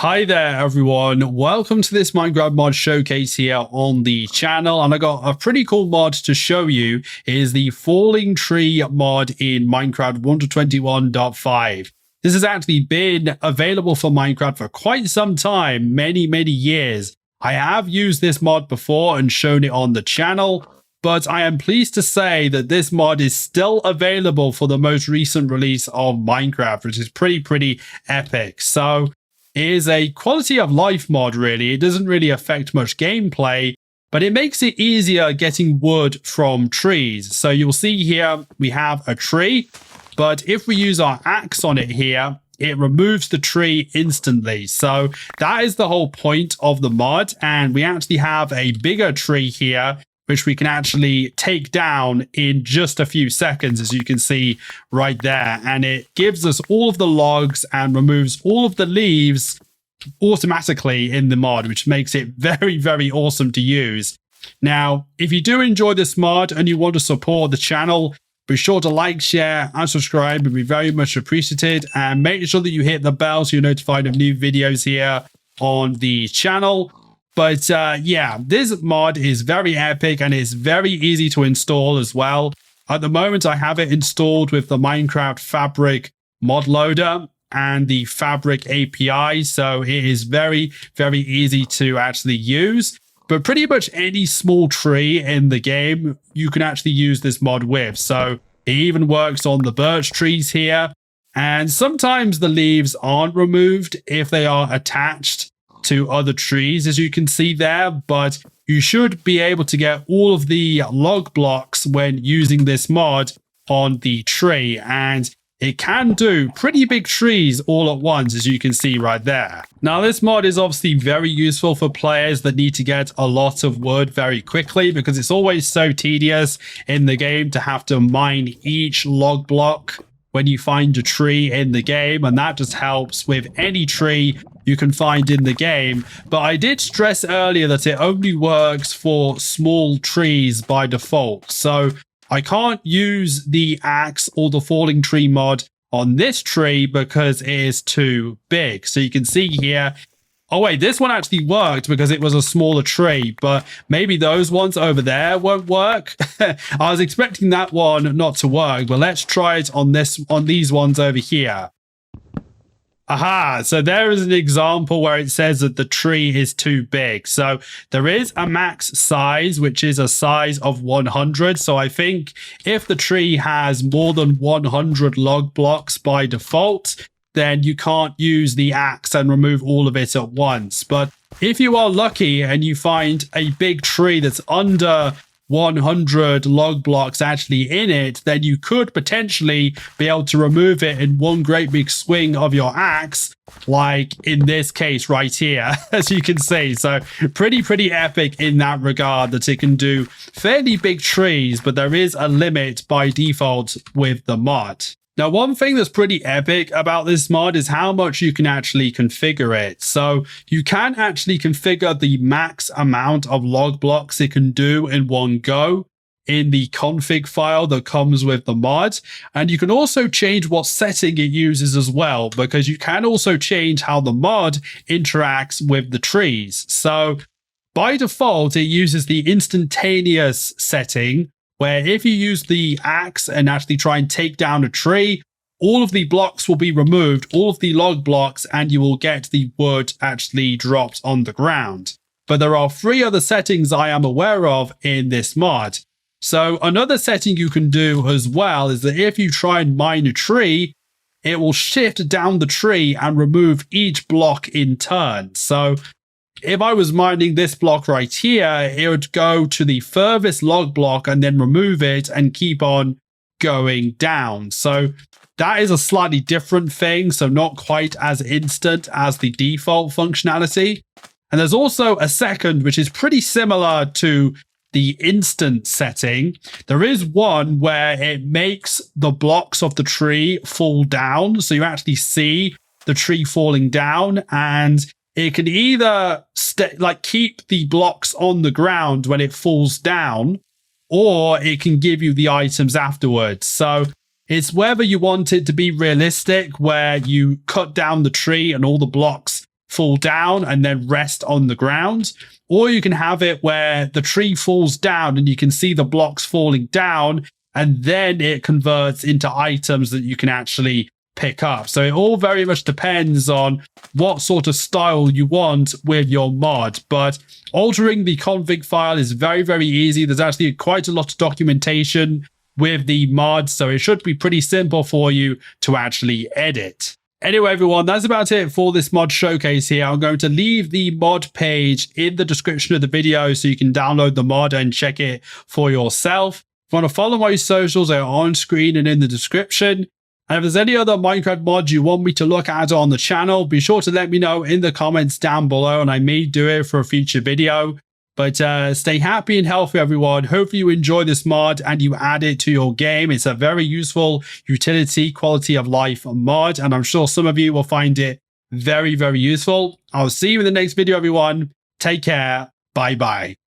Hi there everyone, welcome to this Minecraft mod showcase here on the channel, and I got a pretty cool mod to show you. It is the FallingTree mod in Minecraft 1.21.5. This has actually been available for Minecraft for quite some time, many years. I have used this mod before and shown it on the channel, but I am pleased to say that this mod is still available for the most recent release of Minecraft, which is pretty epic. So it is a quality of life mod, really. It doesn't really affect much gameplay, but it makes it easier getting wood from trees. So you'll see here we have a tree, but if we use our axe on it here, it removes the tree instantly. So that is the whole point of the mod. And we actually have a bigger tree here, which we can actually take down in just a few seconds, as you can see right there. And it gives us all of the logs and removes all of the leaves automatically in the mod, which makes it very awesome to use. Now, if you do enjoy this mod and you want to support the channel, be sure to like, share, and subscribe. It'd be very much appreciated. And make sure that you hit the bell so you're notified of new videos here on the channel. But yeah, this mod is very epic and it's very easy to install as well. At the moment, I have it installed with the Minecraft Fabric mod loader and the Fabric API. So it is very easy to actually use. But pretty much any small tree in the game, you can actually use this mod with. So it even works on the birch trees here. And sometimes the leaves aren't removed if they are attached to other trees, as you can see there, but you should be able to get all of the log blocks when using this mod on the tree, and it can do pretty big trees all at once, as you can see right there. Now, this mod is obviously very useful for players that need to get a lot of wood very quickly, because it's always so tedious in the game to have to mine each log block when you find a tree in the game, and that just helps with any tree you can find in the game. But I did stress earlier that it only works for small trees by default. So I can't use the axe or the FallingTree mod on this tree because it is too big. So you can see here, oh wait, this one actually worked because it was a smaller tree, but maybe those ones over there won't work. I was expecting that one not to work, but let's try it on these ones over here. Aha, so there is an example where it says that the tree is too big. So there is a max size, which is a size of 100. So I think if the tree has more than 100 log blocks by default, then you can't use the axe and remove all of it at once. But if you are lucky and you find a big tree that's under 100 log blocks actually in it, then you could potentially be able to remove it in one great big swing of your axe, like in this case right here, as you can see. So pretty epic in that regard, that it can do fairly big trees, but there is a limit by default with the mod. Now, one thing that's pretty epic about this mod is how much you can actually configure it. So you can actually configure the max amount of log blocks it can do in one go in the config file that comes with the mod. And you can also change what setting it uses as well, because you can also change how the mod interacts with the trees. So by default, it uses the instantaneous setting, where if you use the axe and actually try and take down a tree, all of the blocks will be removed, all of the log blocks, and you will get the wood actually dropped on the ground. But there are 3 other settings I am aware of in this mod. So another setting you can do as well is that if you try and mine a tree, it will shift down the tree and remove each block in turn. So if I was mining this block right here, it would go to the furthest log block and then remove it and keep on going down. So that is a slightly different thing, so not quite as instant as the default functionality. And there's also a second, which is pretty similar to the instant setting. There is one where it makes the blocks of the tree fall down, so you actually see the tree falling down, and it can either keep the blocks on the ground when it falls down, or it can give you the items afterwards. So it's whether you want it to be realistic, where you cut down the tree and all the blocks fall down and then rest on the ground. Or you can have it where the tree falls down and you can see the blocks falling down, and then it converts into items that you can actually pick up. So it all very much depends on what sort of style you want with your mod. But altering the config file is very, very easy. There's actually quite a lot of documentation with the mod, so it should be pretty simple for you to actually edit. Anyway, everyone, that's about it for this mod showcase here. I'm going to leave the mod page in the description of the video so you can download the mod and check it for yourself. If you want to follow my socials, they're on screen and in the description. And if there's any other Minecraft mods you want me to look at on the channel, be sure to let me know in the comments down below, and I may do it for a future video. But stay happy and healthy, everyone. Hopefully you enjoy this mod and you add it to your game. It's a very useful utility, quality of life mod, and I'm sure some of you will find it very, very useful. I'll see you in the next video, everyone. Take care. Bye-bye.